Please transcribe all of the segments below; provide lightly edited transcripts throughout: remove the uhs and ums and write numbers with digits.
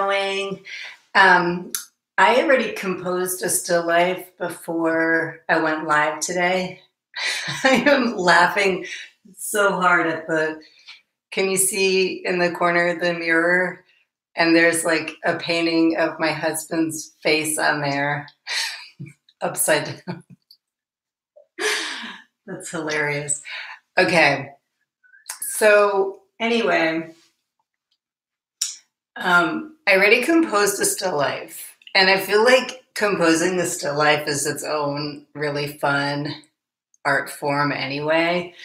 going. Um, I already composed a still life before I went live today. I am laughing so hard at can you see in the corner of the mirror? And there's like a painting of my husband's face on there, upside down. That's hilarious. Okay. So anyway, I already composed a still life, and I feel like composing a still life is its own really fun art form anyway.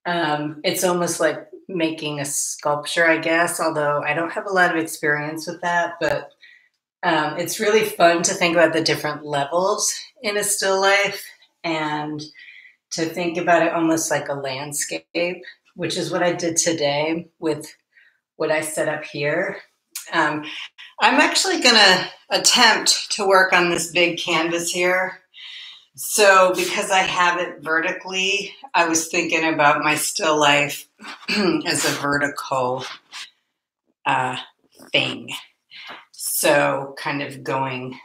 It's almost like making a sculpture, I guess, although I don't have a lot of experience with that, but it's really fun to think about the different levels in a still life and to think about it almost like a landscape, which is what I did today with what I set up here. Um, I'm actually going to attempt to work on this big canvas here. So because I have it vertically, I was thinking about my still life as a vertical thing. So kind of going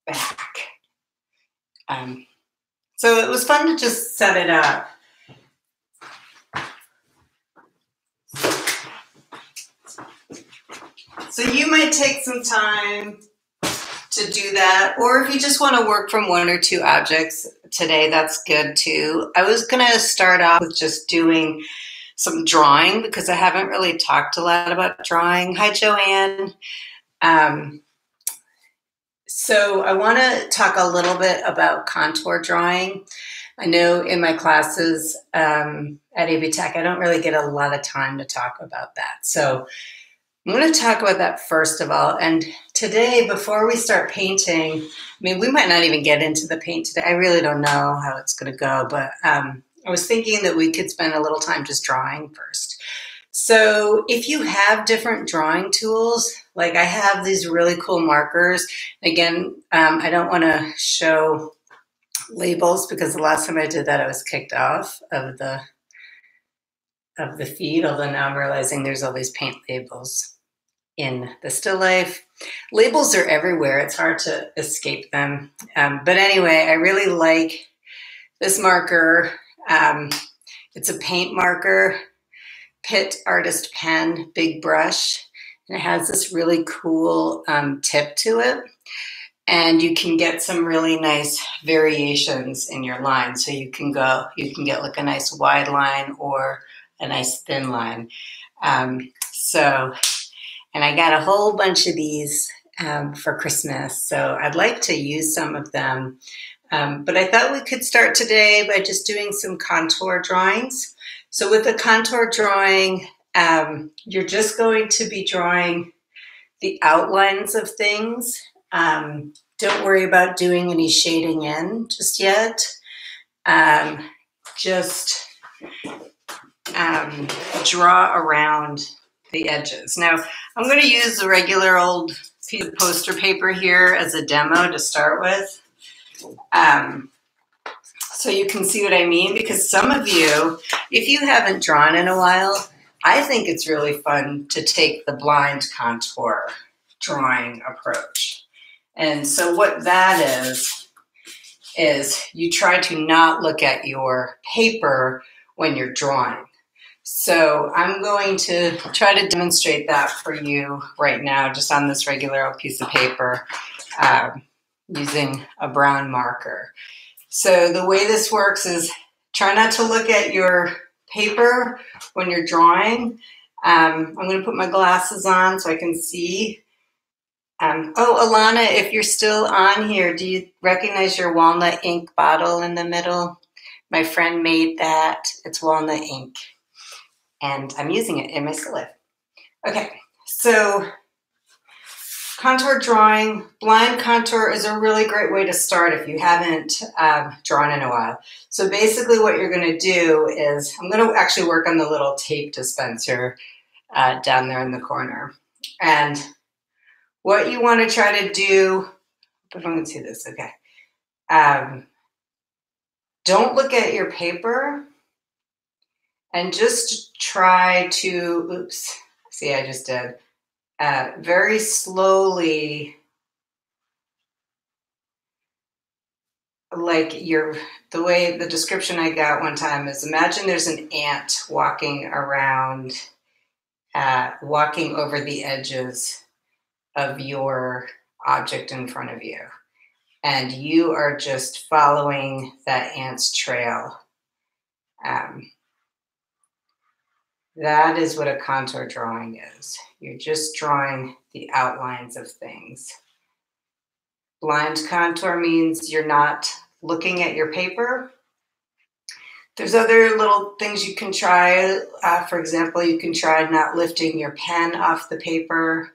back. So it was fun to just set it up. So you might take some time to do that, or if you just want to work from one or two objects today, that's good too. I was going to start off with just doing some drawing because I haven't really talked a lot about drawing. Hi, Joanne. So I want to talk a little bit about contour drawing. I know in my classes at AB Tech, I don't really get a lot of time to talk about that. So I'm going to talk about that first of all. And today, before we start painting, I mean, we might not even get into the paint today. I really don't know how it's going to go, but I was thinking that we could spend a little time just drawing first. So if you have different drawing tools, like I have these really cool markers. Again, I don't want to show labels because the last time I did that, I was kicked off of the feed, although now I'm realizing there's all these paint labels in the still life. Labels are everywhere. It's hard to escape them. But anyway, I really like this marker. It's a paint marker, Pitt Artist Pen, big brush. And it has this really cool tip to it. And you can get some really nice variations in your line. So you can get like a nice wide line or a nice thin line. And I got a whole bunch of these for Christmas, so I'd like to use some of them. But I thought we could start today by just doing some contour drawings. So with the contour drawing, you're just going to be drawing the outlines of things. Don't worry about doing any shading in just yet. Just draw around the edges. Now, I'm going to use the regular old piece of poster paper here as a demo to start with. So you can see what I mean, because some of you, if you haven't drawn in a while, I think it's really fun to take the blind contour drawing approach. And so what that is you try to not look at your paper when you're drawing. So I'm going to try to demonstrate that for you right now, just on this regular old piece of paper, using a brown marker. So the way this works is try not to look at your paper when you're drawing. I'm going to put my glasses on so I can see. Oh, Alana, if you're still on here, do you recognize your walnut ink bottle in the middle? My friend made that. It's walnut ink. And I'm using it in my still life. Okay, so contour drawing, blind contour is a really great way to start if you haven't drawn in a while. So basically what you're going to do is, I'm going to actually work on the little tape dispenser down there in the corner. And what you want to try to do, if I can see this, okay. Don't look at your paper. And just try to, oops, see I just did. very slowly, like the way the description I got one time is, imagine there's an ant walking around, walking over the edges of your object in front of you. And you are just following that ant's trail. That is what a contour drawing is. You're just drawing the outlines of things. Blind contour means you're not looking at your paper. There's other little things you can try. For example, you can try not lifting your pen off the paper,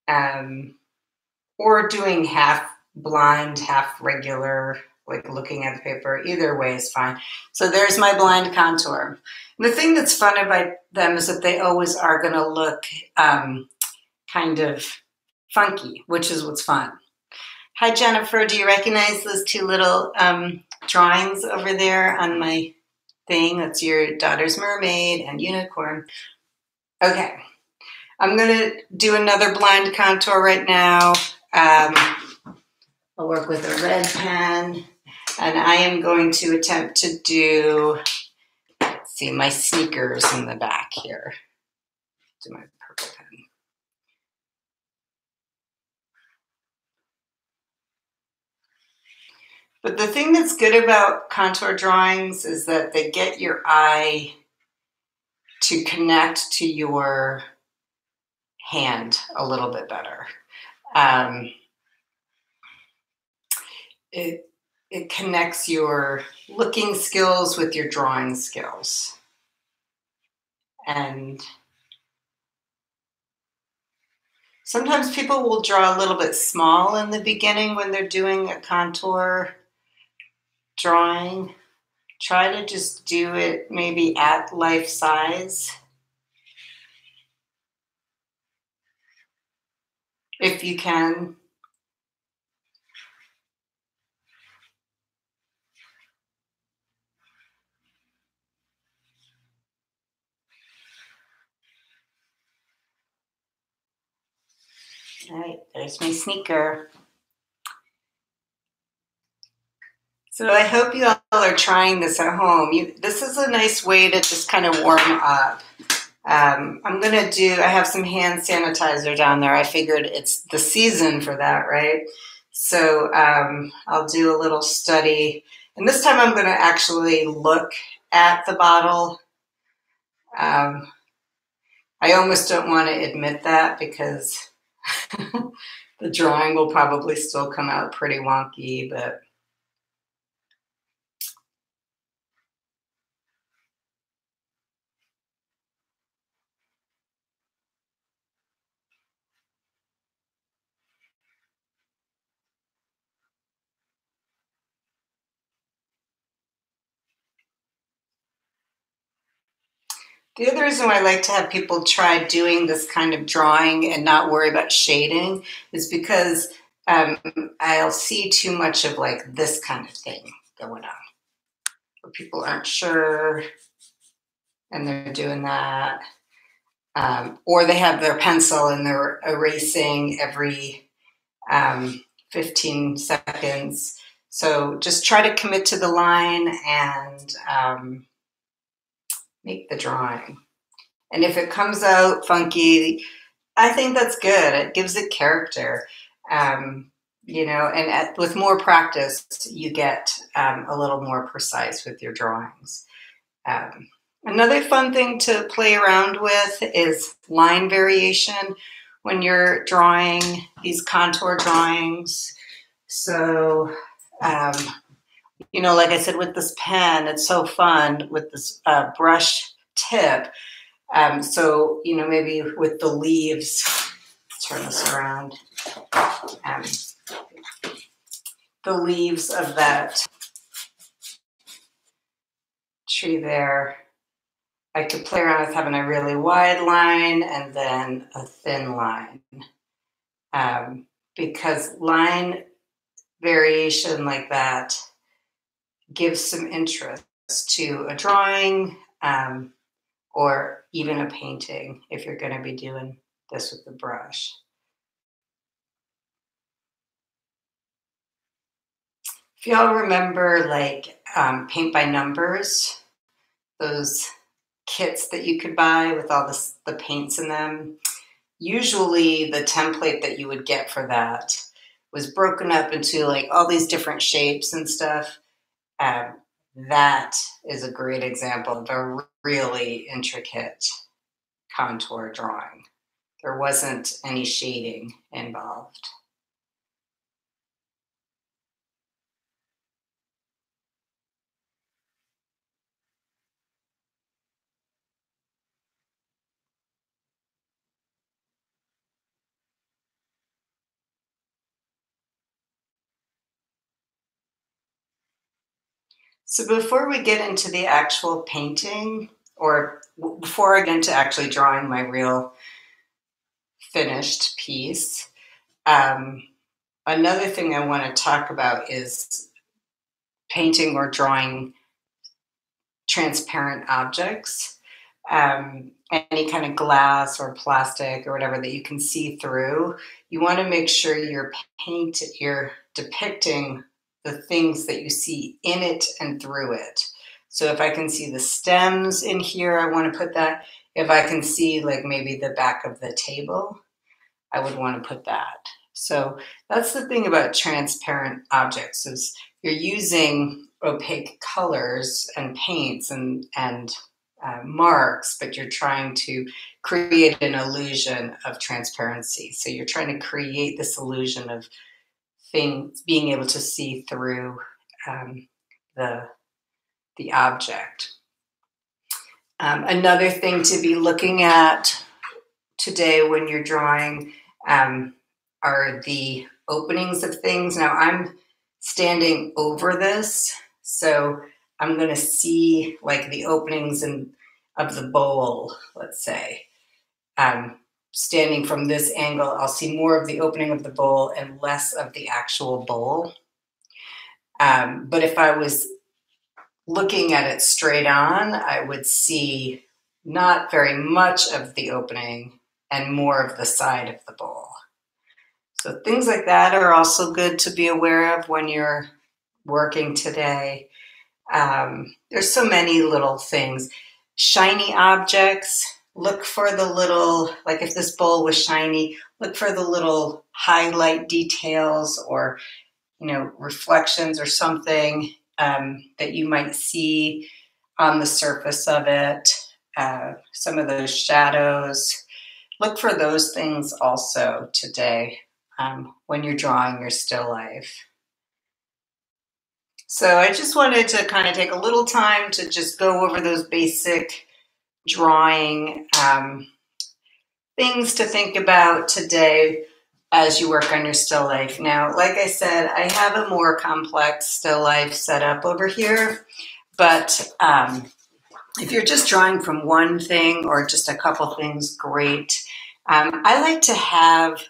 or doing half blind, half regular, like looking at the paper. Either way is fine. So there's my blind contour. And the thing that's fun about them is that they always are going to look kind of funky, which is what's fun. Hi, Jennifer. Do you recognize those two little drawings over there on my thing? That's your daughter's mermaid and unicorn. Okay. I'm going to do another blind contour right now. I'll work with a red pen, and I am going to attempt to do, let's see, my sneakers in the back here. Do my purple pen. But the thing that's good about contour drawings is that they get your eye to connect to your hand a little bit better. It connects your looking skills with your drawing skills. And sometimes people will draw a little bit small in the beginning when they're doing a contour drawing. Try to just do it maybe at life size, if you can. All right, there's my sneaker. So I hope you all are trying this at home. This is a nice way to just kind of warm up. I have some hand sanitizer down there. I figured it's the season for that, right? So I'll do a little study. And this time I'm going to actually look at the bottle. I almost don't want to admit that because the drawing will probably still come out pretty wonky, but the other reason why I like to have people try doing this kind of drawing and not worry about shading is because I'll see too much of like this kind of thing going on, where people aren't sure and they're doing that. Or they have their pencil and they're erasing every 15 seconds. So just try to commit to the line and make the drawing. And if it comes out funky, I think that's good. It gives it character. And with more practice, you get a little more precise with your drawings. Another fun thing to play around with is line variation when you're drawing these contour drawings. So, like I said, with this pen, it's so fun with this brush tip. So, maybe with the leaves, let's turn this around. The leaves of that tree there, I could play around with having a really wide line and then a thin line. Because line variation like that gives some interest to a drawing or even a painting if you're going to be doing this with the brush. If y'all remember, like, paint by numbers, those kits that you could buy with all the paints in them, usually the template that you would get for that was broken up into like all these different shapes and stuff. That is a great example of a really intricate contour drawing. There wasn't any shading involved. So before we get into the actual painting, or before I get into actually drawing my real finished piece, another thing I want to talk about is painting or drawing transparent objects. Any kind of glass or plastic or whatever that you can see through, you want to make sure you're depicting the things that you see in it and through it. So if I can see the stems in here, I want to put that. If I can see like maybe the back of the table, I would want to put that. So that's the thing about transparent objects, is you're using opaque colors and paints and marks, but you're trying to create an illusion of transparency. So you're trying to create this illusion of things being able to see through the object. Another thing to be looking at today when you're drawing are the openings of things. Now I'm standing over this, so I'm going to see like the openings of the bowl, let's say. Standing from this angle, I'll see more of the opening of the bowl and less of the actual bowl. But if I was looking at it straight on, I would see not very much of the opening and more of the side of the bowl. So things like that are also good to be aware of when you're working today. There's so many little things. Shiny objects, look for the little, like if this bowl was shiny, look for the little highlight details or, you know, reflections or something that you might see on the surface of it. Some of those shadows. Look for those things also today when you're drawing your still life. So I just wanted to kind of take a little time to just go over those basic drawing things to think about today as you work on your still life. Now, like I said, I have a more complex still life set up over here, but if you're just drawing from one thing or just a couple things, great. I like to have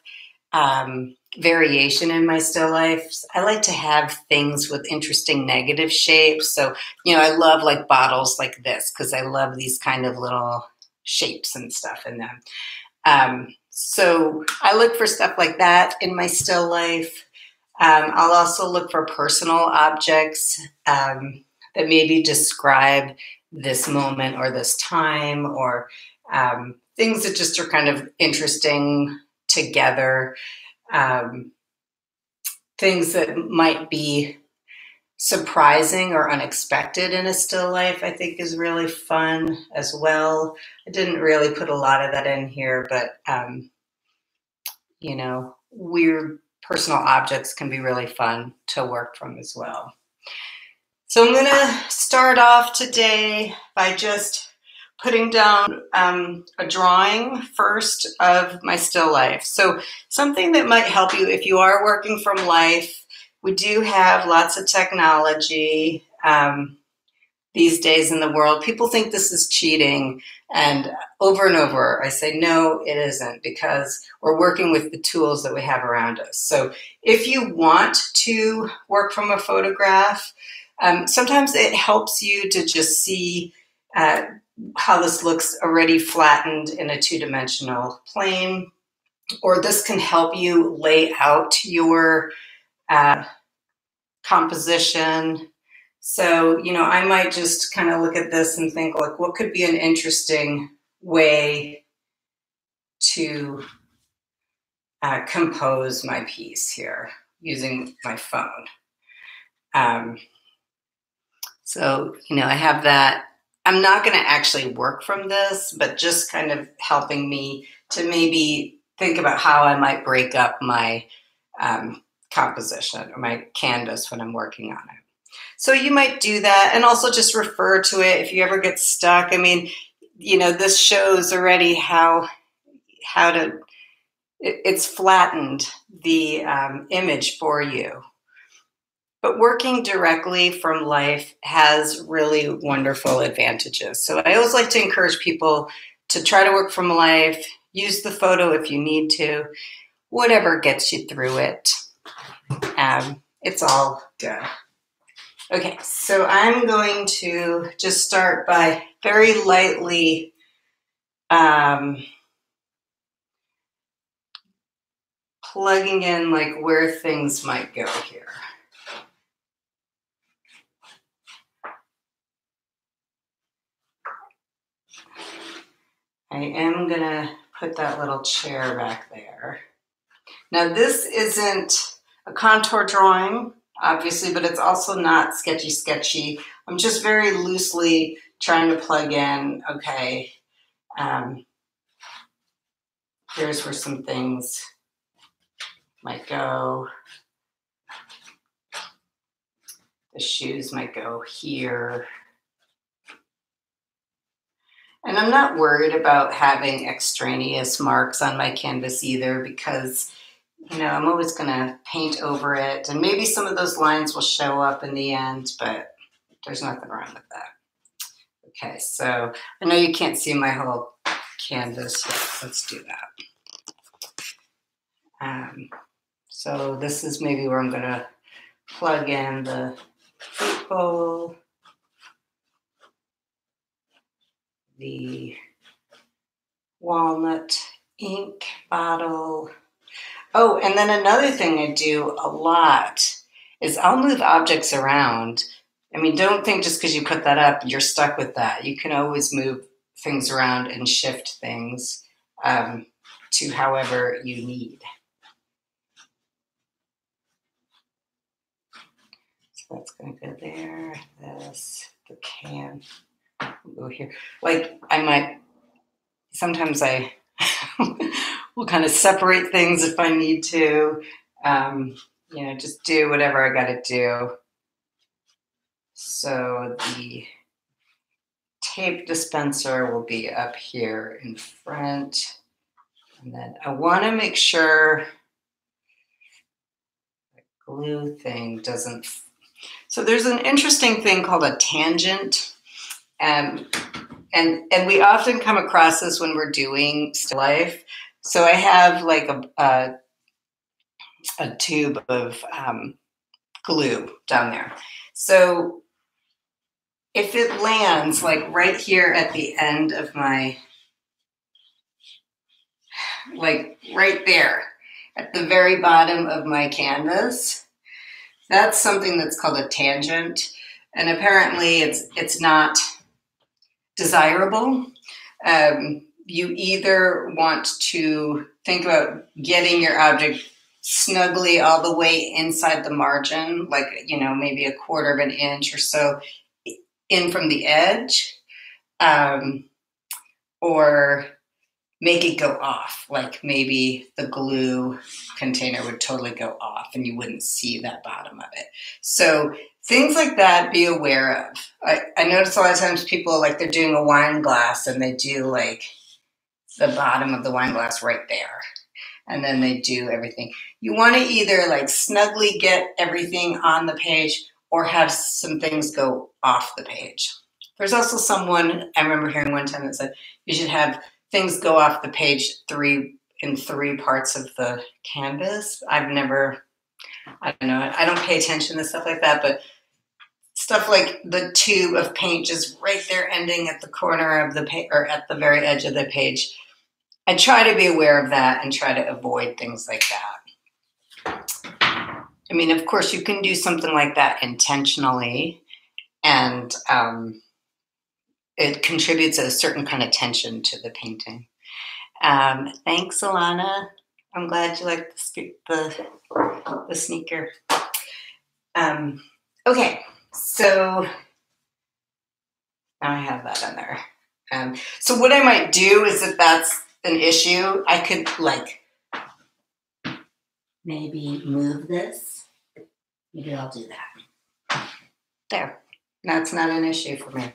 variation in my still lifes. I like to have things with interesting negative shapes. So, you know, I love like bottles like this because I love these kind of little shapes and stuff in them. So I look for stuff like that in my still life. I'll also look for personal objects that maybe describe this moment or this time, or things that just are kind of interesting together. Things that might be surprising or unexpected in a still life, I think is really fun as well. I didn't really put a lot of that in here, but you know, weird personal objects can be really fun to work from as well. So I'm going to start off today by just putting down a drawing first of my still life. So something that might help you if you are working from life. We do have lots of technology these days in the world. People think this is cheating, and over I say, no, it isn't, because we're working with the tools that we have around us. So if you want to work from a photograph, sometimes it helps you to just see how this looks already flattened in a two-dimensional plane, or this can help you lay out your composition. So, I might just kind of look at this and think, like, what could be an interesting way to compose my piece here using my phone. So, I have that. I'm not going to actually work from this, but just kind of helping me to maybe think about how I might break up my composition or my canvas when I'm working on it. So you might do that, and also just refer to it if you ever get stuck. I mean, this shows already how to, it's flattened the image for you. But working directly from life has really wonderful advantages. So I always like to encourage people to try to work from life, use the photo if you need to, whatever gets you through it. It's all good. Okay, so I'm going to just start by very lightly plugging in like where things might go here. I am going to put that little chair back there. Now, this isn't a contour drawing, obviously, but it's also not sketchy. I'm just very loosely trying to plug in, okay, here's where some things might go. The shoes might go here. And I'm not worried about having extraneous marks on my canvas either, because, I'm always going to paint over it. And maybe some of those lines will show up in the end, but there's nothing wrong with that. Okay, so I know you can't see my whole canvas yet. Let's do that. So this is maybe where I'm going to plug in the fruit bowl, the walnut ink bottle. Oh, and then another thing I do a lot is I'll move objects around. I mean, don't think just because you put that up, you're stuck with that. You can always move things around and shift things to however you need. So that's going to go there. This, the can, go here. Like sometimes I will kind of separate things if I need to. Just do whatever I got to do. So the tape dispenser will be up here in front. And then I want to make sure the glue thing doesn't. So there's an interesting thing called a tangent. And we often come across this when we're doing still life. So I have like a tube of glue down there. So if it lands like right here at the end of my, like right there at the very bottom of my canvas, that's something that's called a tangent. And apparently it's not desirable. You either want to think about getting your object snugly all the way inside the margin, like, maybe 1/4 of an inch or so in from the edge, or make it go off, like maybe the glue container would totally go off and you wouldn't see that bottom of it. So things like that, be aware of. I notice a lot of times people, like, they're doing a wine glass and they do like the bottom of the wine glass right there. And then they do everything. You want to either like snugly get everything on the page or have some things go off the page. There's also someone I remember hearing one time that said you should have things go off the page in three parts of the canvas. I don't know. I don't pay attention to stuff like that, but stuff like the tube of paint just right there ending at the corner of the page or at the very edge of the page. I try to be aware of that and try to avoid things like that. I mean, of course, you can do something like that intentionally, and it contributes a certain kind of tension to the painting. Thanks, Alana. I'm glad you like the sneaker. Okay, so now I have that on there. So what I might do is, if that's an issue, I could like maybe move this. Maybe I'll do that. There. That's not an issue for me.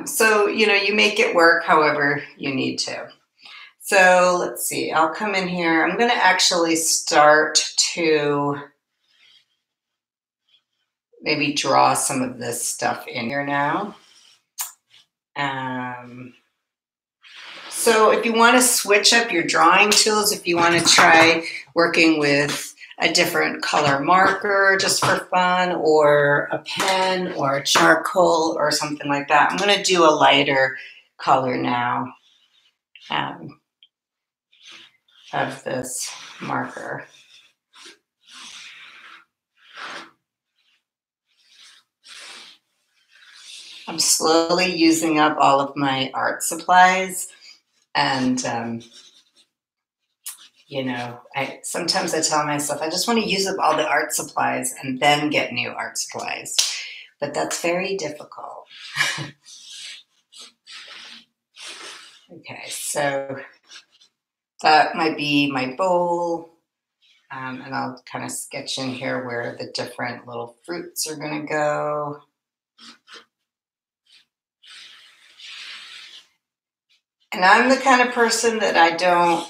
So, you make it work however you need to. So let's see. I'll come in here. I'm going to actually start to maybe draw some of this stuff in here now. So if you want to switch up your drawing tools, if you want to try working with a different color marker just for fun, or a pen or a charcoal or something like that, I'm going to do a lighter color now of this marker. I'm slowly using up all of my art supplies, and sometimes I tell myself I just want to use up all the art supplies and then get new art supplies, but that's very difficult. Okay, so that might be my bowl, and I'll kind of sketch in here where the different little fruits are going to go. And I'm the kind of person that I don't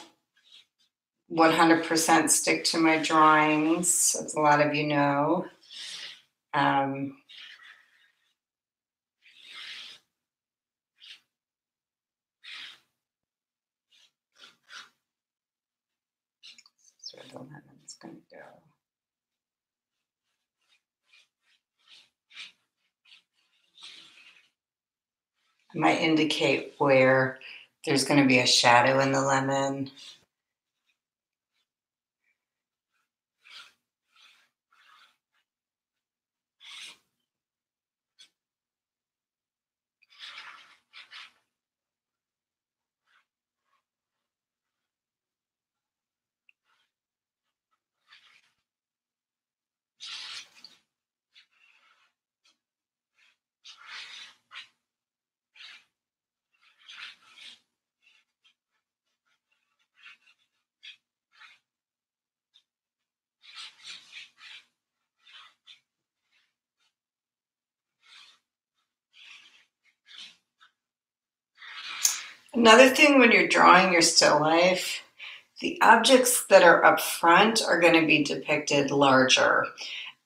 100% stick to my drawings, as a lot of you know. That's where the lemon's going to go. I might indicate where there's going to be a shadow in the lemon. Another thing when you're drawing your still life, the objects that are up front are going to be depicted larger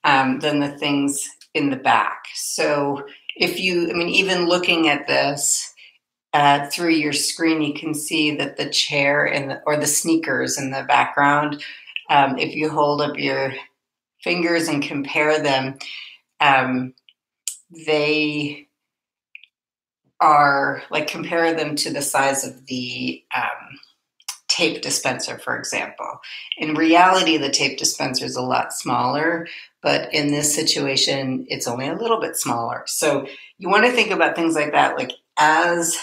than the things in the back. So even looking at this through your screen, you can see that the chair or the sneakers in the background, if you hold up your fingers and compare them, they are compare them to the size of the tape dispenser, for example. In reality, the tape dispenser is a lot smaller, but in this situation, it's only a little bit smaller. So you want to think about things like that, like as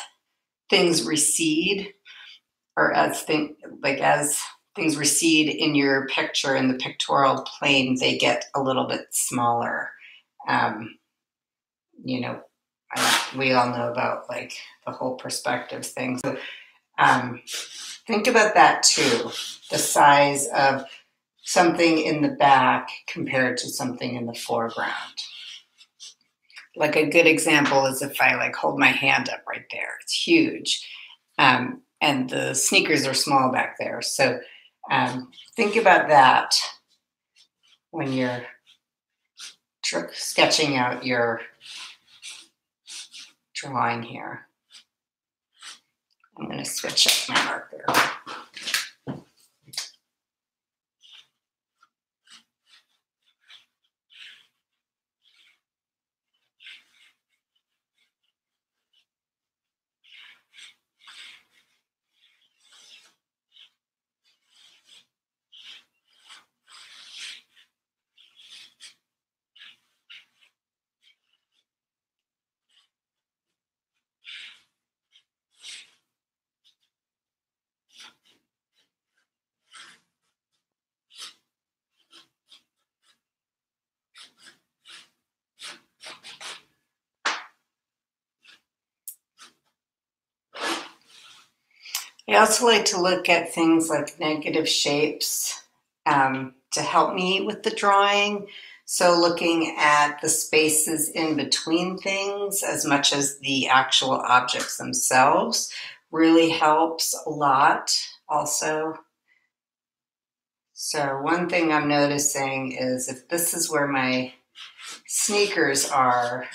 things recede, or as things recede in your picture, in the pictorial plane, they get a little bit smaller. We all know about the whole perspective thing. So think about that too, the size of something in the back compared to something in the foreground. Like a good example is if I hold my hand up right there, it's huge. And the sneakers are small back there. So think about that when you're sketching out your drawing here. I'm going to switch up my marker. I also like to look at things like negative shapes to help me with the drawing. So looking at the spaces in between things as much as the actual objects themselves really helps a lot also. So one thing I'm noticing is if this is where my sneakers are,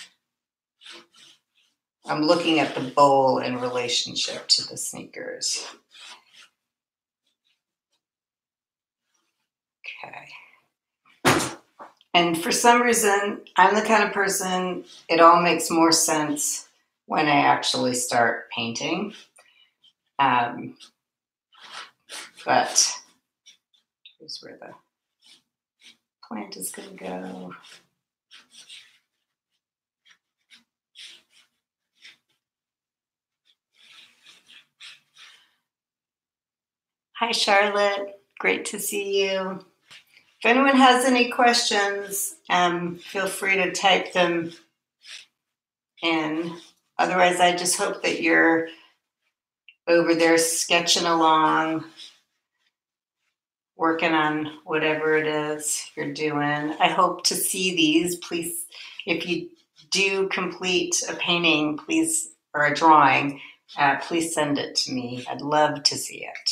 I'm looking at the bowl in relationship to the sneakers. Okay. And for some reason, I'm the kind of person, it all makes more sense when I actually start painting. But here's where the plant is going to go. Hi, Charlotte. Great to see you. If anyone has any questions, feel free to type them in. Otherwise, I just hope that you're over there sketching along, working on whatever it is you're doing. I hope to see these. Please, if you do complete a painting, please, or a drawing, please send it to me. I'd love to see it.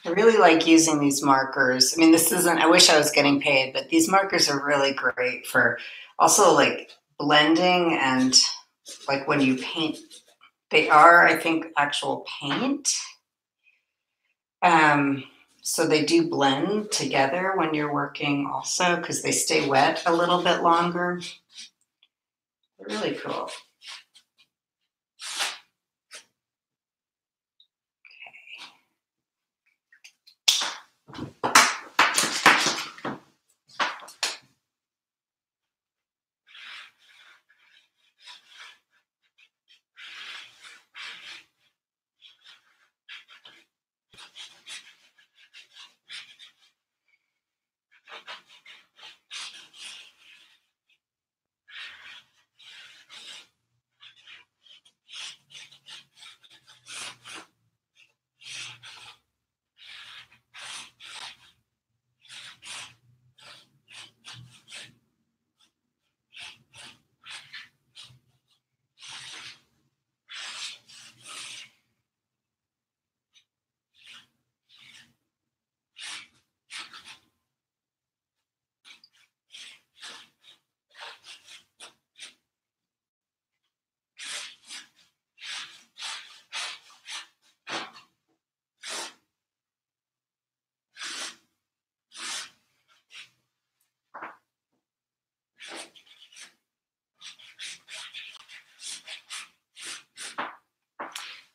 I really like using these markers. I mean, this isn't, I wish I was getting paid, but these markers are really great for also like blending and like when you paint, they are, I think, actual paint. So they do blend together when you're working also because they stay wet a little bit longer. They're really cool.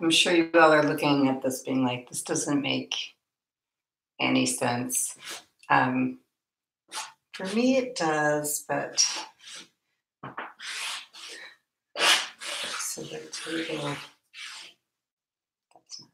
I'm sure you all are looking at this being like, this doesn't make any sense. For me, it does, but so the table, that's not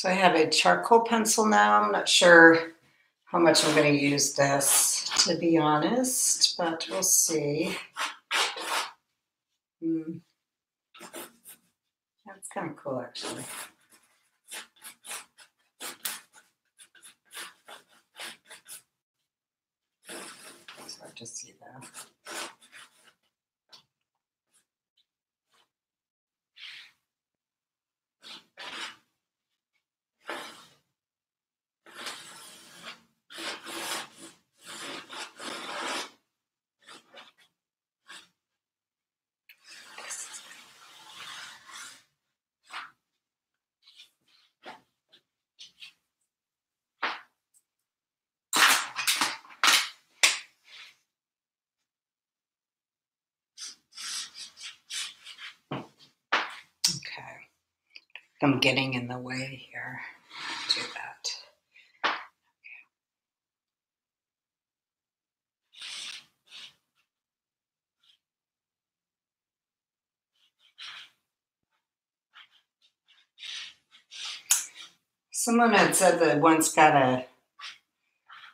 So I have a charcoal pencil now. I'm not sure how much I'm going to use this, to be honest, but we'll see. That's kind of cool, actually. It's hard to see that. Okay, I'm getting in the way here. Do that. Someone had said that once got a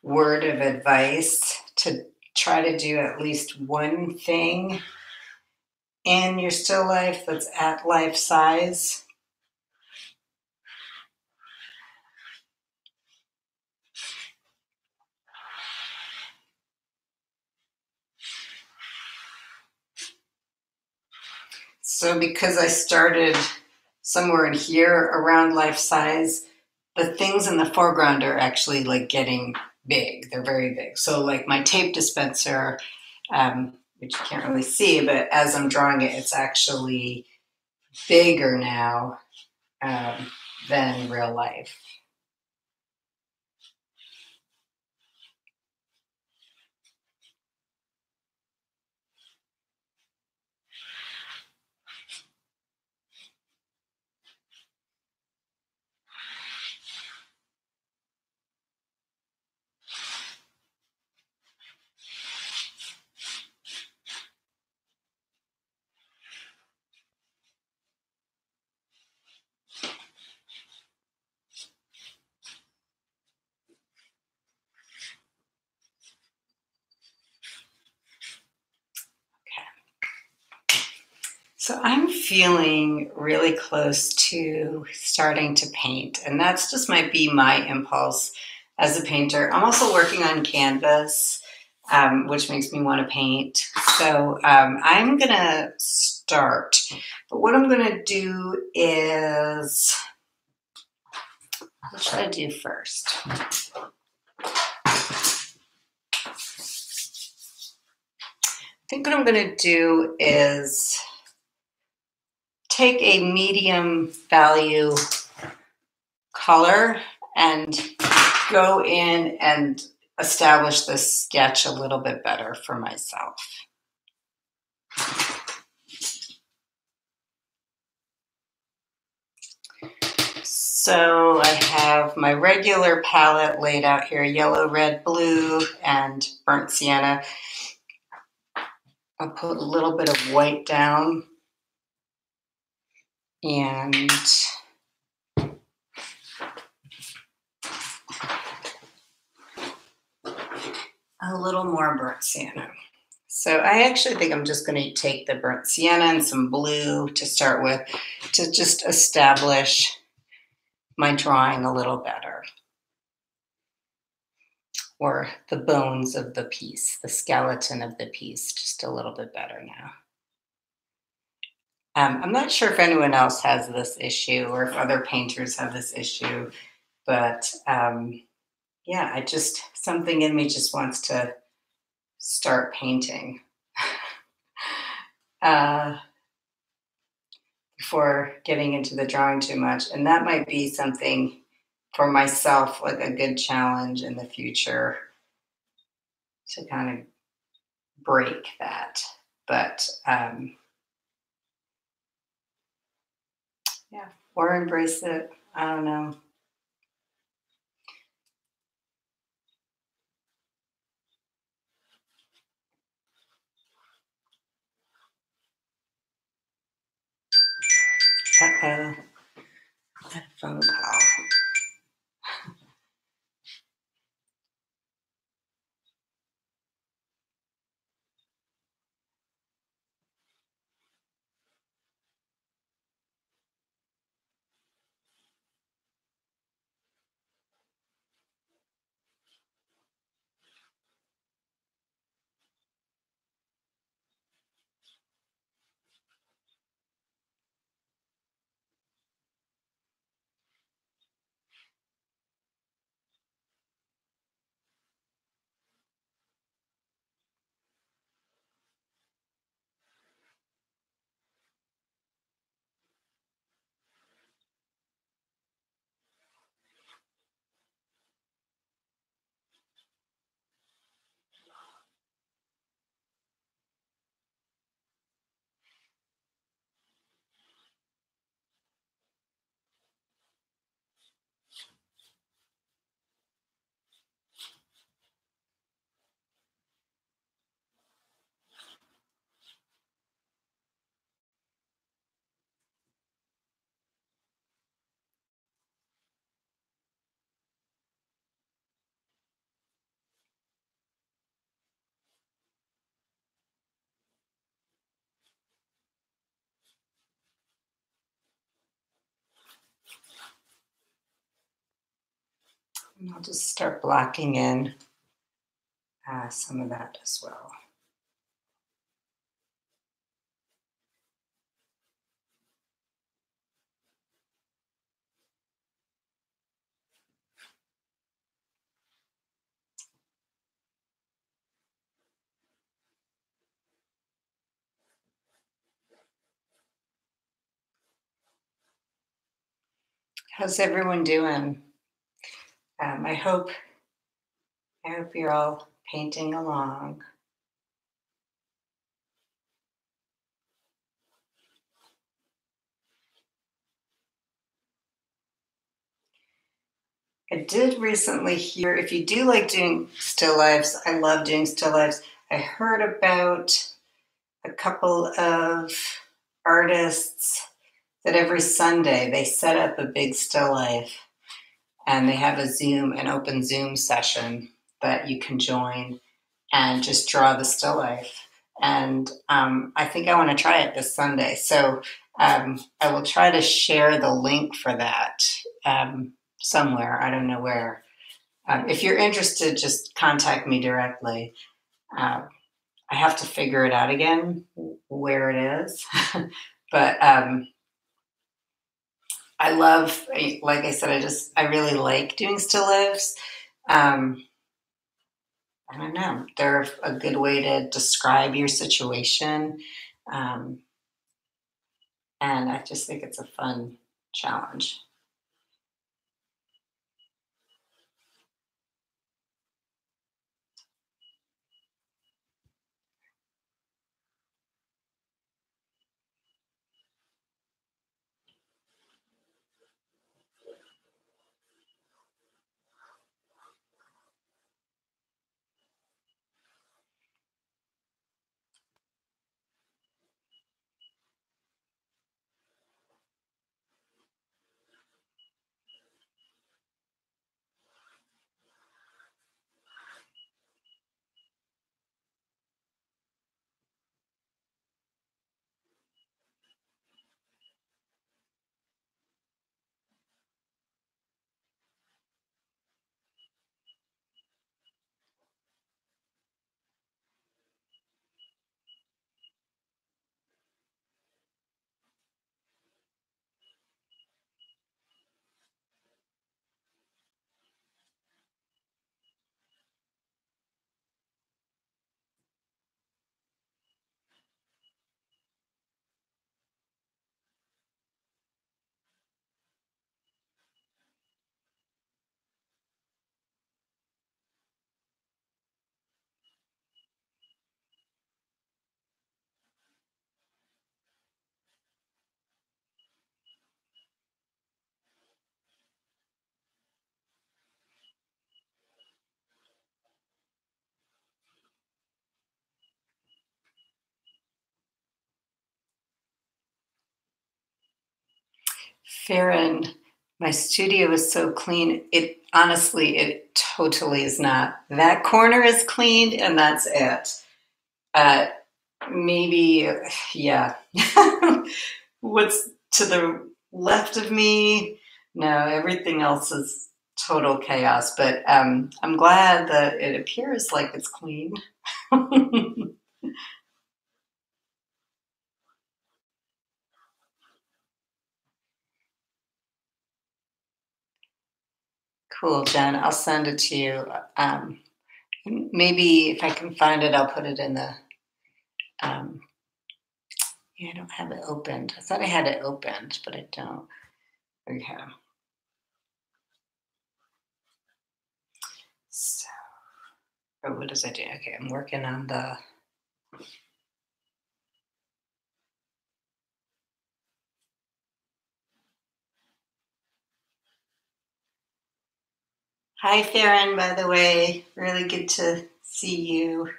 word of advice to try to do at least one thing in your still life that's at life size. So because I started somewhere in here around life size, the things in the foreground are actually like getting big. They're very big. So like my tape dispenser, which you can't really see, but as I'm drawing it, it's actually bigger now than real life. So I'm feeling really close to starting to paint, and that's just might be my impulse as a painter. I'm also working on canvas, which makes me want to paint. So I'm going to start. But what I'm going to do is, what should I do first? I think what I'm going to do is take a medium value color and go in and establish this sketch a little bit better for myself. So I have my regular palette laid out here, yellow, red, blue, and burnt sienna. I'll put a little bit of white down and a little more burnt sienna. So I actually think I'm just going to take the burnt sienna and some blue to start with to just establish my drawing a little better. Or the bones of the piece, the skeleton of the piece, just a little bit better now. I'm not sure if anyone else has this issue or if other painters have this issue, but yeah, something in me just wants to start painting before getting into the drawing too much. And that might be something for myself, like a good challenge in the future to kind of break that. But yeah, or embrace it. I don't know. Uh-oh. I had a phone call. And I'll just start blocking in some of that as well. How's everyone doing? I hope you're all painting along. I did recently hear, if you do like doing still lifes, I love doing still lifes. I heard about a couple of artists that every Sunday they set up a big still life and they have an open Zoom session that you can join and just draw the still life. And I think I want to try it this Sunday. So I will try to share the link for that somewhere. I don't know where. If you're interested, just contact me directly. I have to figure it out again where it is. But I love, like I said, I really like doing still lives. I don't know. They're a good way to describe your situation. Um, and I just think it's a fun challenge. Farron, my studio is so clean. It totally is not. That corner is cleaned and that's it. Uh, Maybe, yeah. What's to the left of me? No, everything else is total chaos. But I'm glad that it appears like it's clean. Cool, Jen. I'll send it to you. Maybe if I can find it, I'll put it in the. Um, yeah, I don't have it opened. I thought I had it opened, but I don't. Okay. So, what does I do? Okay, I'm working on the. Hi, Farron, by the way. Really good to see you.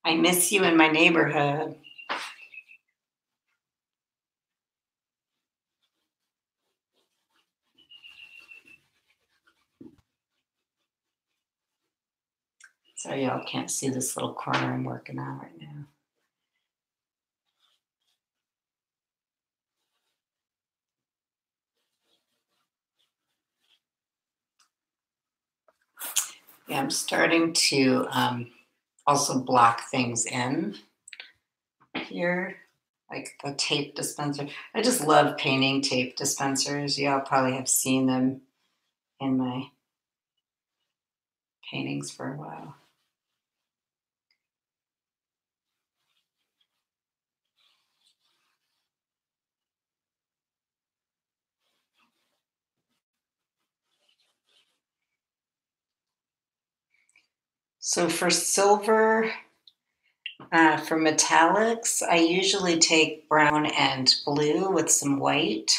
I miss you in my neighborhood. Sorry, y'all can't see this little corner I'm working on right now. Yeah, I'm starting to also block things in here, like the tape dispenser. I just love painting tape dispensers. Y'all probably have seen them in my paintings for a while. So for silver, for metallics, I usually take brown and blue with some white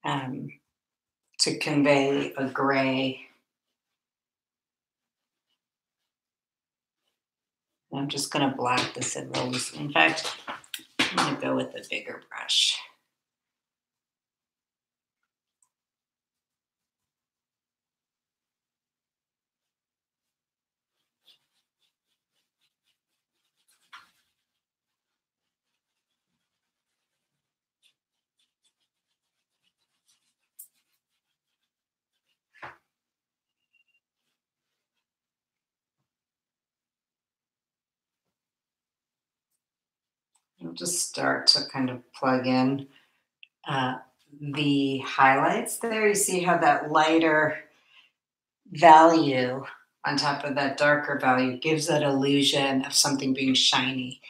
um, to convey a gray. I'm just going to black this in real loose. In fact, I'm going to go with a bigger brush. I'll just start to kind of plug in uh, the highlights there. You see how that lighter value on top of that darker value gives that illusion of something being shiny.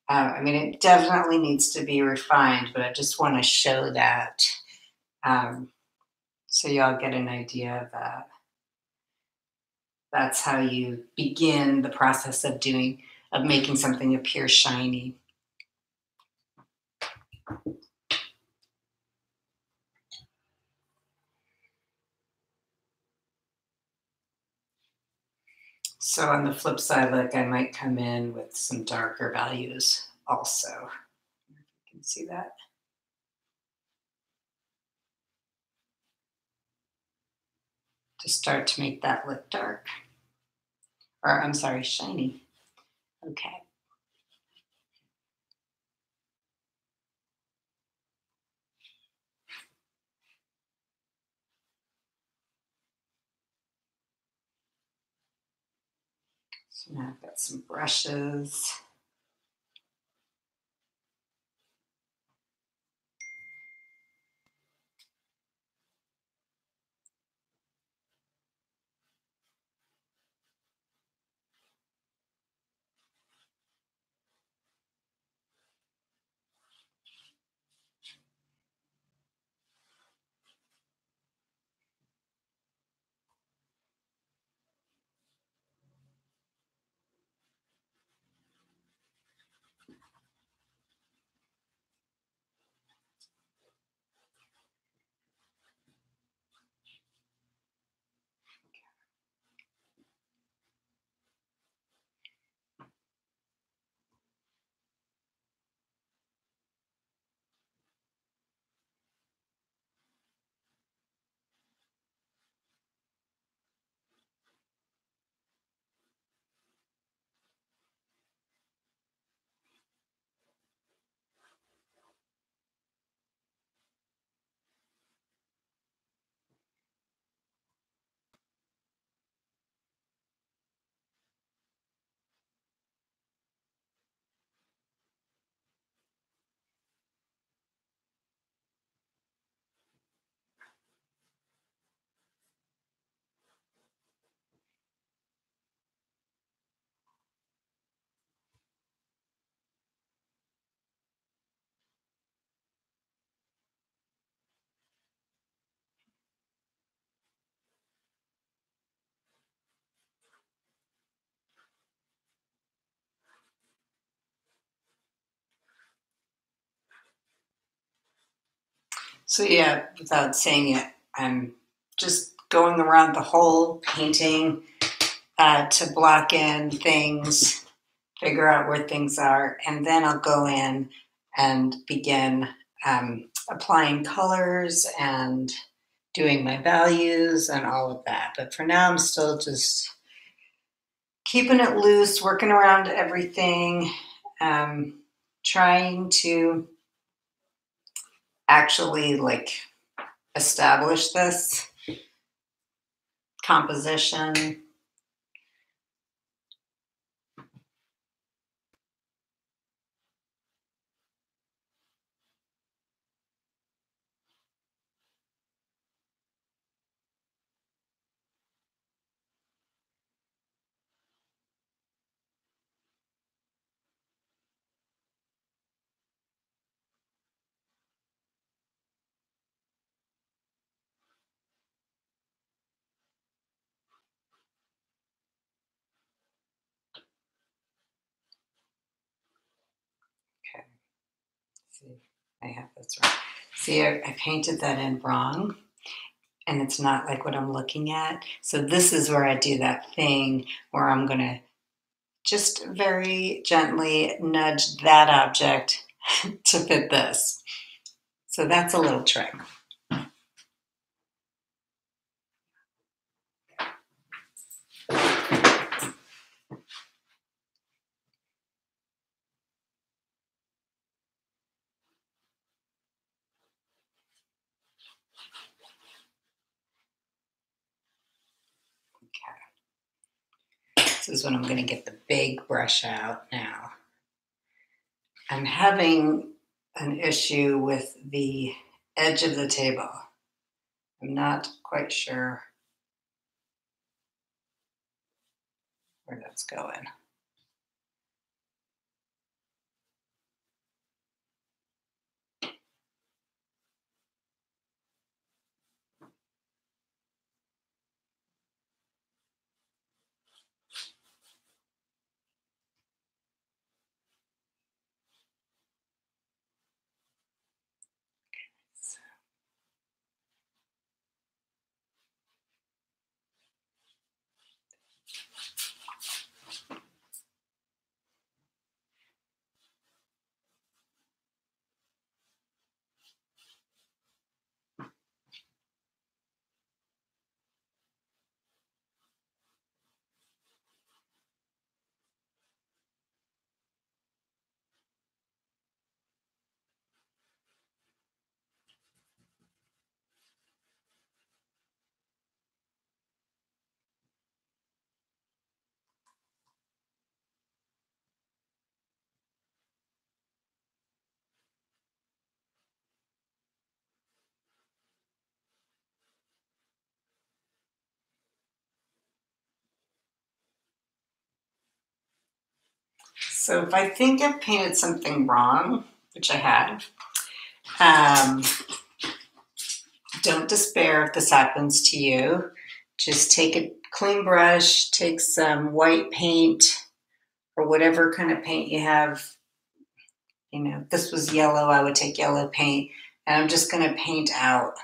I mean, it definitely needs to be refined, but I just want to show that so y'all get an idea of that. That's how you begin the process of making something appear shiny. So on the flip side, like I might come in with some darker values also. You can see that. To start to make that look dark. Or I'm sorry, shiny. Okay. So now I've got some brushes. So yeah, without saying it, I'm just going around the whole painting to block in things, figure out where things are, and then I'll go in and begin applying colors and doing my values and all of that. But for now, I'm still just keeping it loose, working around everything, trying to actually like establish this composition See, I have this wrong. See, I painted that in wrong, and it's not like what I'm looking at. So this is where I do that thing where I'm going to just very gently nudge that object to fit this. So that's a little trick. This is when I'm going to get the big brush out now. I'm having an issue with the edge of the table. I'm not quite sure where that's going. So if I think I've painted something wrong, which I have, don't despair if this happens to you. Just take a clean brush, take some white paint or whatever kind of paint you have. You know, if this was yellow, I would take yellow paint, and I'm just going to paint out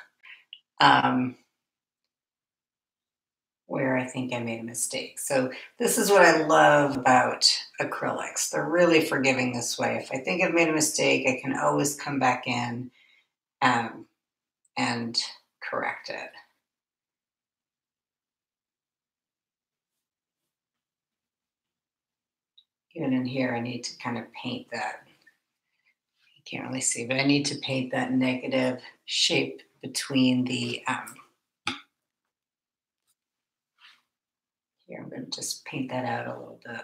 where I think I made a mistake. So this is what I love about acrylics. They're really forgiving this way. If I think I've made a mistake, I can always come back in and correct it. Even in here, I need to kind of paint that. You can't really see, but I need to paint that negative shape between the, here, I'm going to just paint that out a little bit.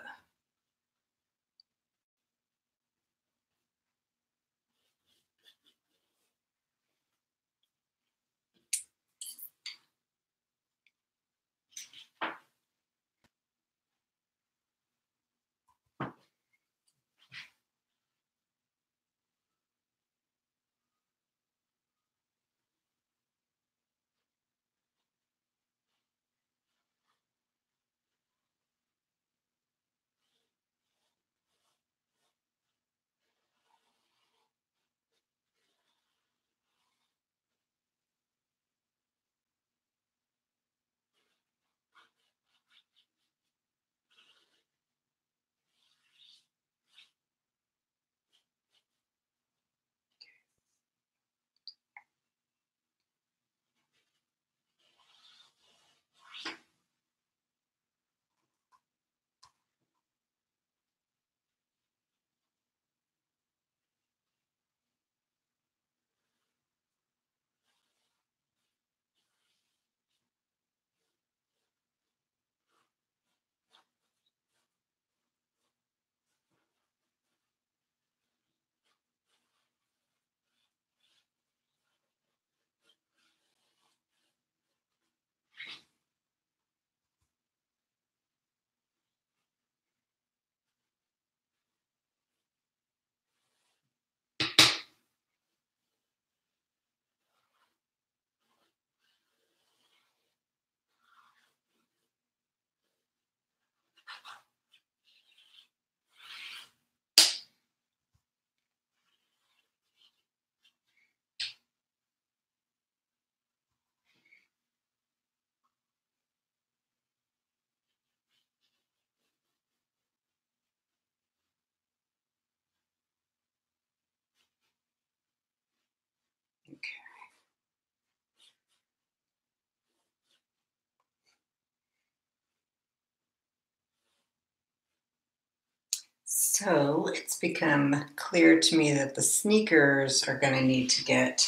So it's become clear to me that the sneakers are going to need to get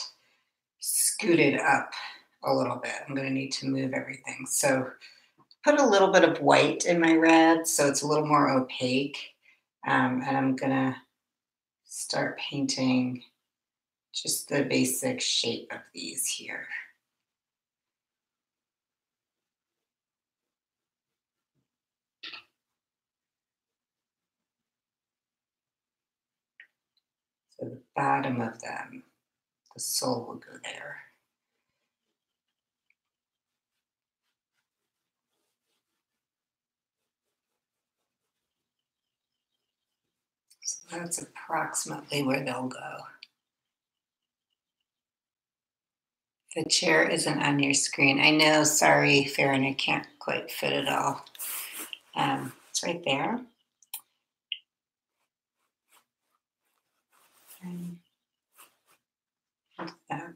scooted up a little bit. I'm going to need to move everything. So put a little bit of white in my red so it's a little more opaque. And I'm going to start painting just the basic shape of these here. So the bottom of them, the sole will go there. So that's approximately where they'll go. The chair isn't on your screen. I know, sorry, Farron, I can't quite fit it all. It's right there. And that.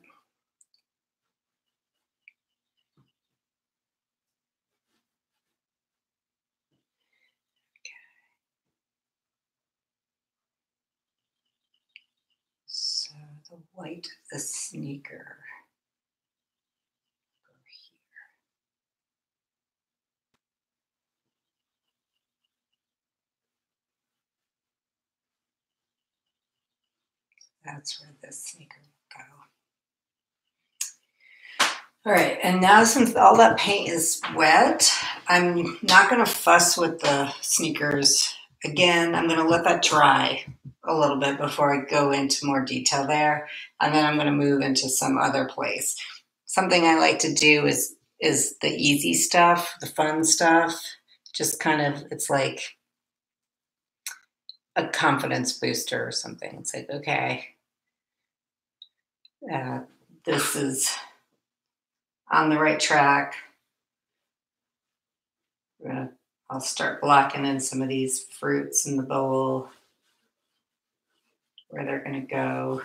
So the white of the sneaker over here. That's where this sneaker will go. All right, and now since all that paint is wet, I'm not going to fuss with the sneakers. Again, I'm going to let that dry a little bit before I go into more detail there, and then I'm going to move into some other place. Something I like to do is the easy stuff, the fun stuff. Just kind of, it's like a confidence booster or something. It's like, okay, this is on the right track. I'll start blocking in some of these fruits in the bowl where they're going to go.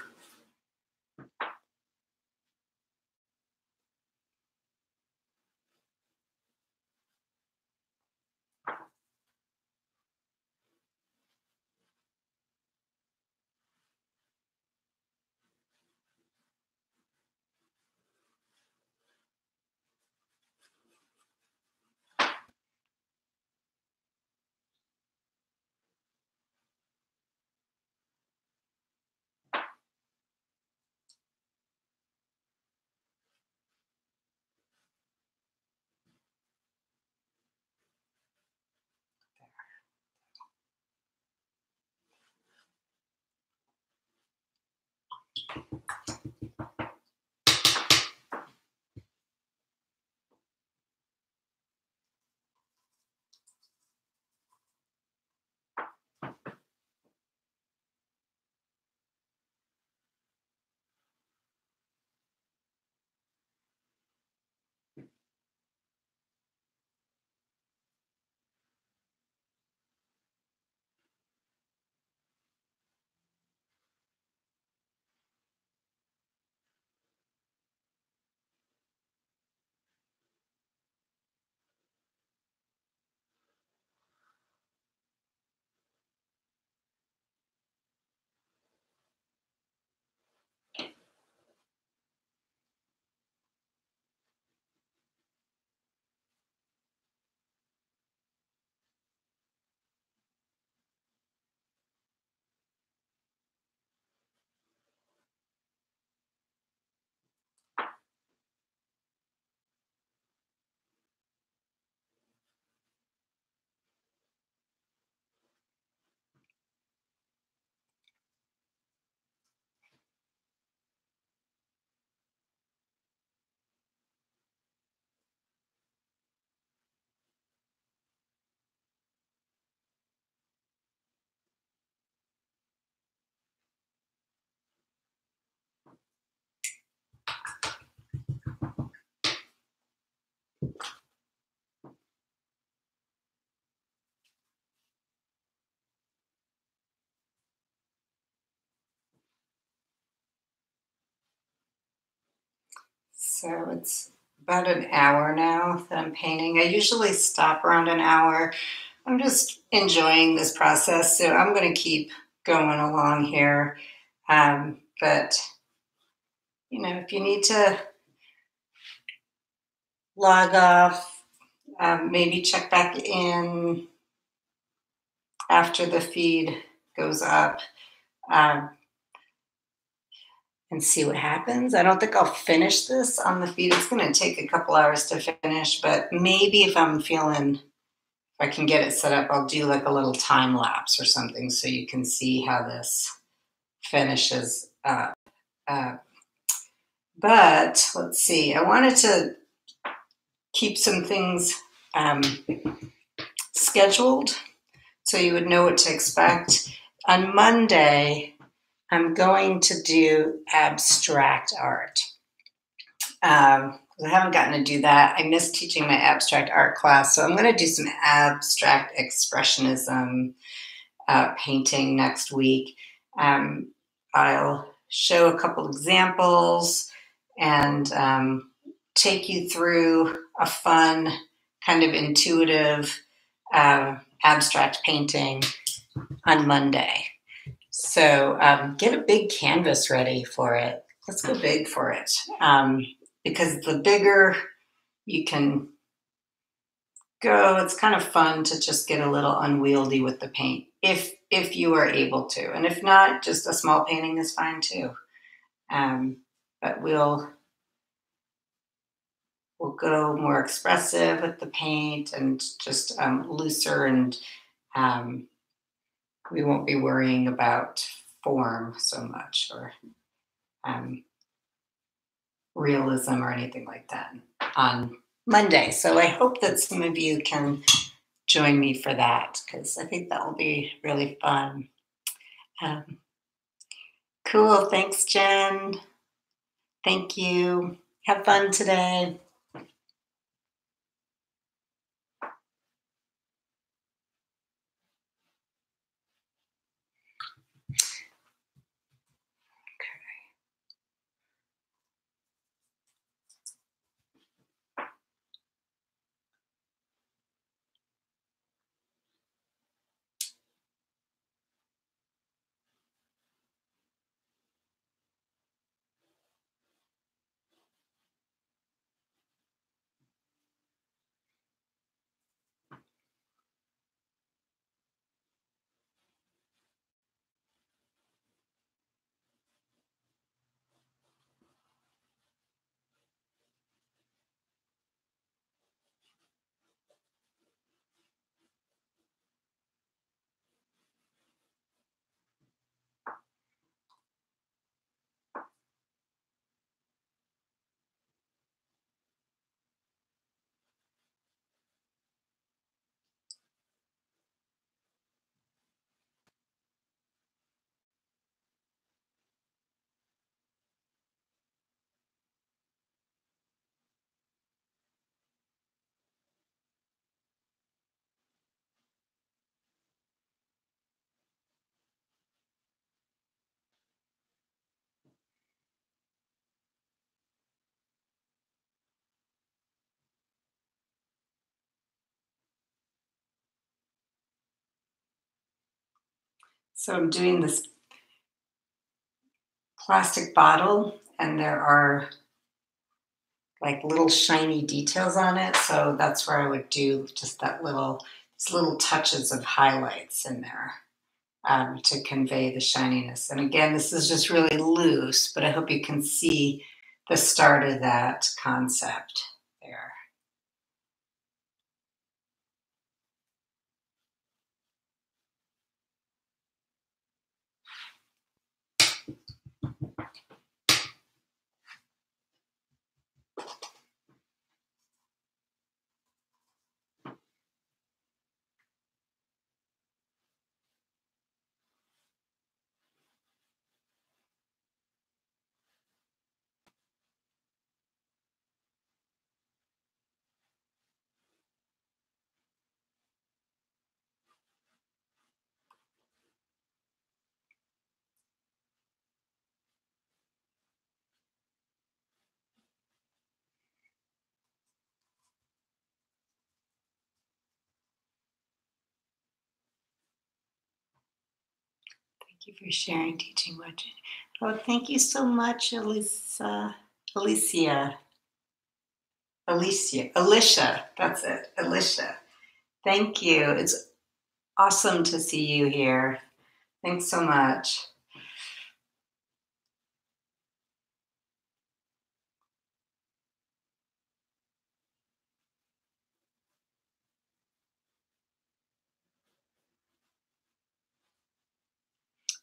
So it's about an hour now that I'm painting. I usually stop around an hour. I'm just enjoying this process, so I'm going to keep going along here. But, if you need to log off, maybe check back in after the feed goes up um, and see what happens. I don't think I'll finish this on the feed. It's going to take a couple hours to finish, but maybe if I can get it set up, I'll do like a little time lapse or something so you can see how this finishes up. But let's see, I wanted to keep some things scheduled so you would know what to expect. On Monday, I'm going to do abstract art. I haven't gotten to do that. I missed teaching my abstract art class, so I'm going to do some abstract expressionism painting next week. I'll show a couple examples and take you through a fun, kind of intuitive abstract painting on Monday. So get a big canvas ready for it. Let's go big for it. Because the bigger you can go, it's kind of fun to just get a little unwieldy with the paint, if you are able to. And if not, just a small painting is fine too. But we'll go more expressive with the paint and just looser, and we won't be worrying about form so much, or realism or anything like that on Monday. So I hope that some of you can join me for that, because I think that will be really fun. Cool. Thanks, Jen. Thank you. Have fun today. So I'm doing this plastic bottle, and there are like little shiny details on it. So that's where I would do just these little touches of highlights in there to convey the shininess. And again, this is just really loose, but I hope you can see the start of that concept there. Thank you for sharing, teaching, watching. Oh, thank you so much, Alicia. Alicia, that's it, Alicia. Thank you. It's awesome to see you here. Thanks so much.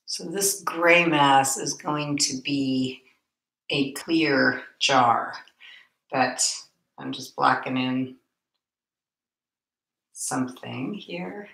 So this gray mass is going to be a clear jar, but I'm just blocking in something here.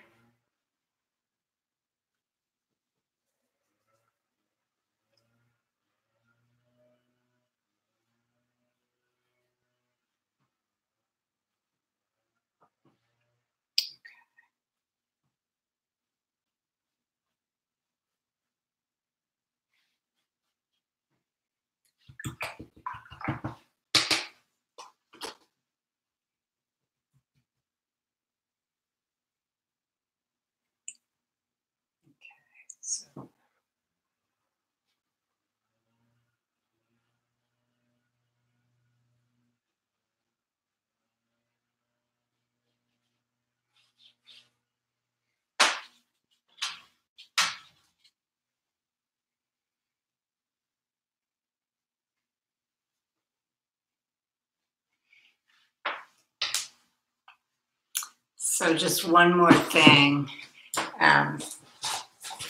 So So just one more thing I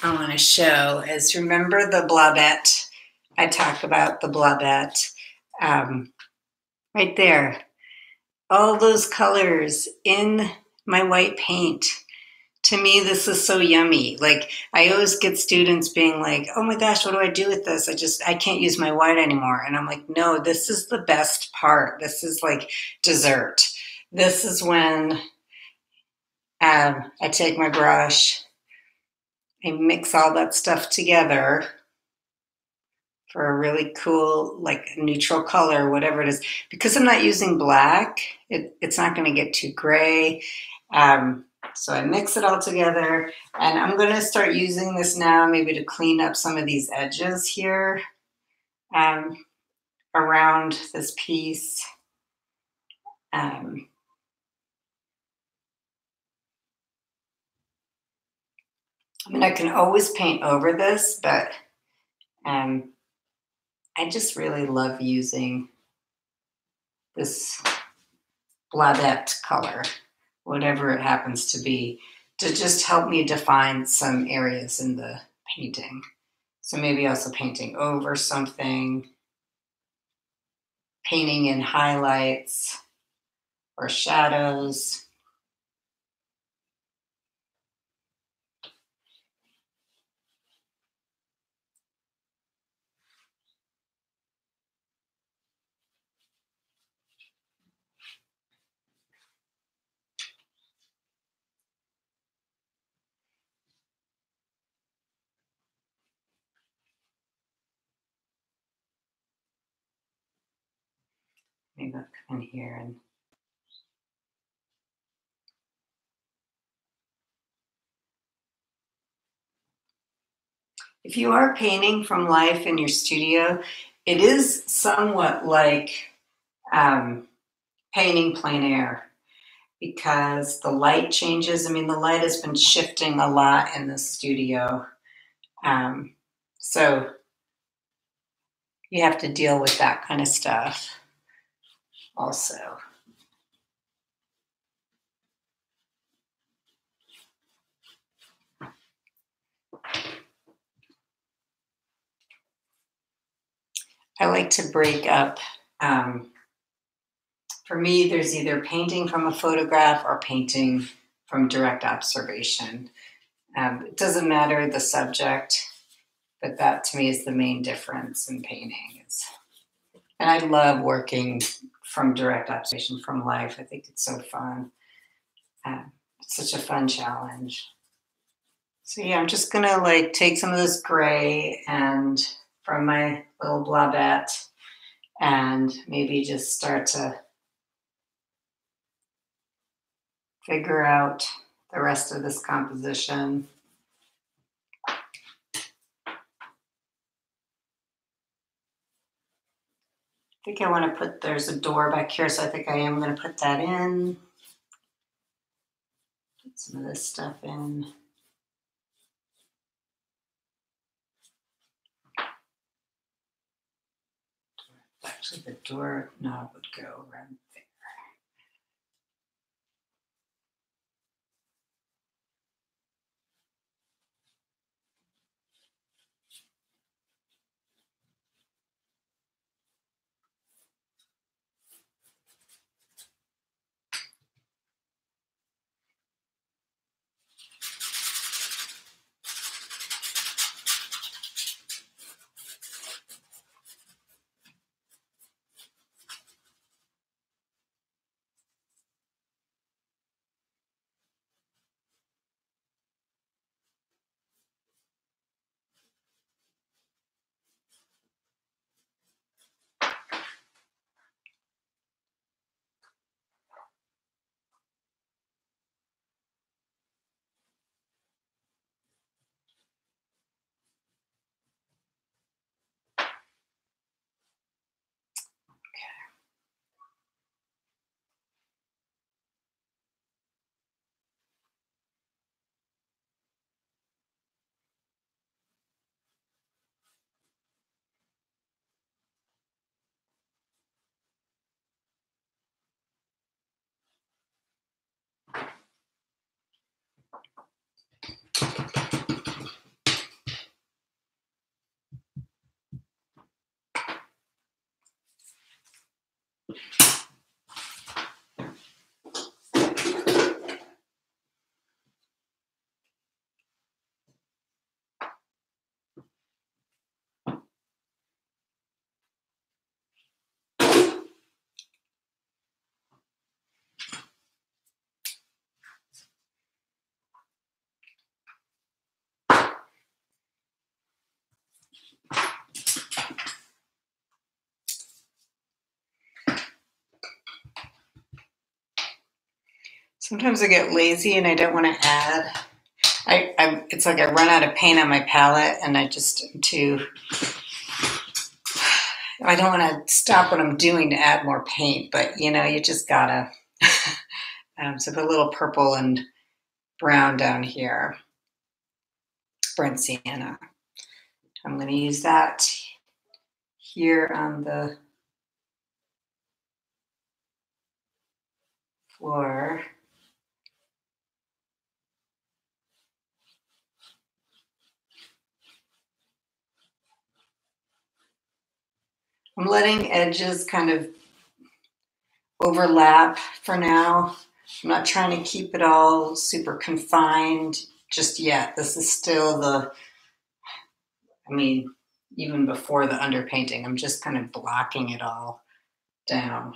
want to show is, remember the blobette? I talk about the blobette right there. All those colors in my white paint. To me, this is so yummy. Like, I always get students being like, oh my gosh, what do I do with this? I can't use my white anymore. And I'm like, no, this is the best part. This is like dessert. This is when I take my brush, I mix all that stuff together for a really cool, like neutral color, whatever it is. Because I'm not using black, it's not going to get too gray. So I mix it all together, and I'm going to start using this now maybe to clean up some of these edges here around this piece. I mean, I can always paint over this, but I just really love using this blobette color, whatever it happens to be, to just help me define some areas in the painting. So maybe also painting over something, painting in highlights or shadows. Maybe I'll come in here and if you are painting from life in your studio, it is somewhat like painting plein air, because the light changes. I mean, the light has been shifting a lot in the studio. So you have to deal with that kind of stuff also. I like to break up. For me, there's either painting from a photograph or painting from direct observation. It doesn't matter the subject, but that to me is the main difference in painting. And I love working from direct observation from life. I think it's so fun. It's such a fun challenge. So yeah, I'm just gonna like take some of this gray and from my little blobette and maybe just start to figure out the rest of this composition. think I want to put, there's a door back here, so I think I am going to put that in. Put some of this stuff in. Actually, the door knob would go around there. Sometimes I get lazy and I don't want to add. It's like I run out of paint on my palette and I just I don't want to stop what I'm doing to add more paint, but you know, you just gotta. So put a little purple and brown down here, burnt sienna. I'm going to use that here on the floor. I'm letting edges kind of overlap for now. I'm not trying to keep it all super confined just yet. This is still even before the underpainting, I'm just kind of blocking it all down.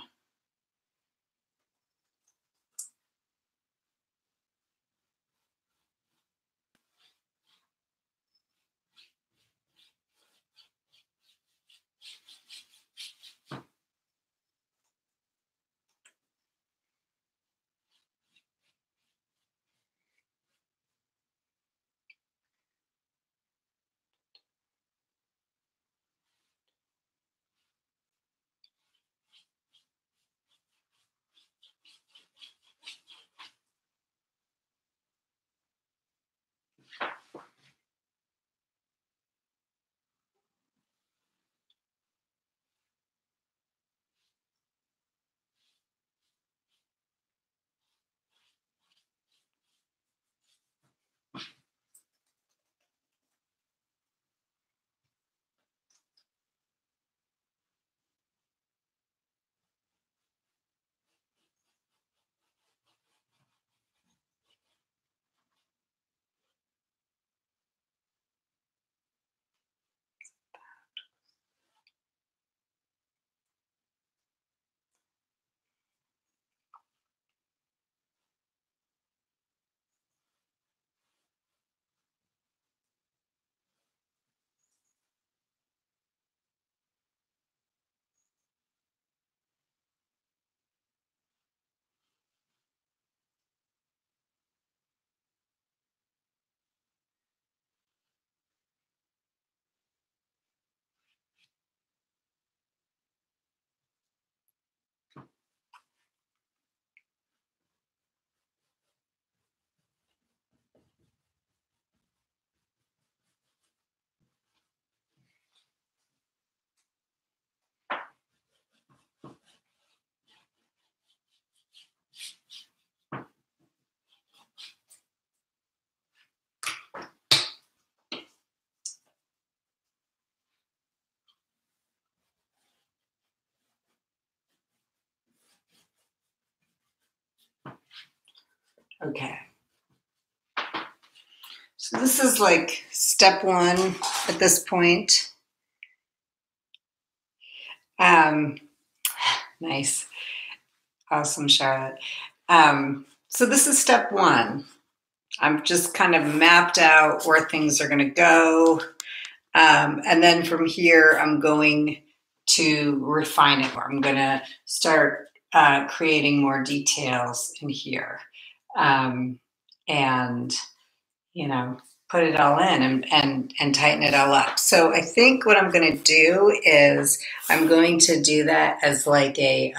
Okay. So this is like step one at this point. Nice. Awesome, Charlotte. So this is step one. I'm just kind of mapped out where things are going to go. And then from here, I'm going to refine it more. I'm going to start creating more details in here. And, you know, put it all in and tighten it all up. So I think what I'm going to do is I'm going to do that as like a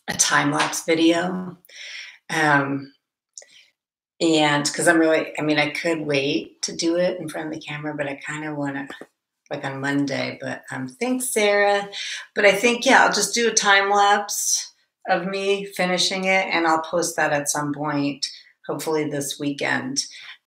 time-lapse video. And because I'm really, I mean, I could wait to do it in front of the camera, but I kind of want to, like on Monday, but thanks, Sarah. But I think, yeah, I'll just do a time lapse of me finishing it, and I'll post that at some point, hopefully this weekend.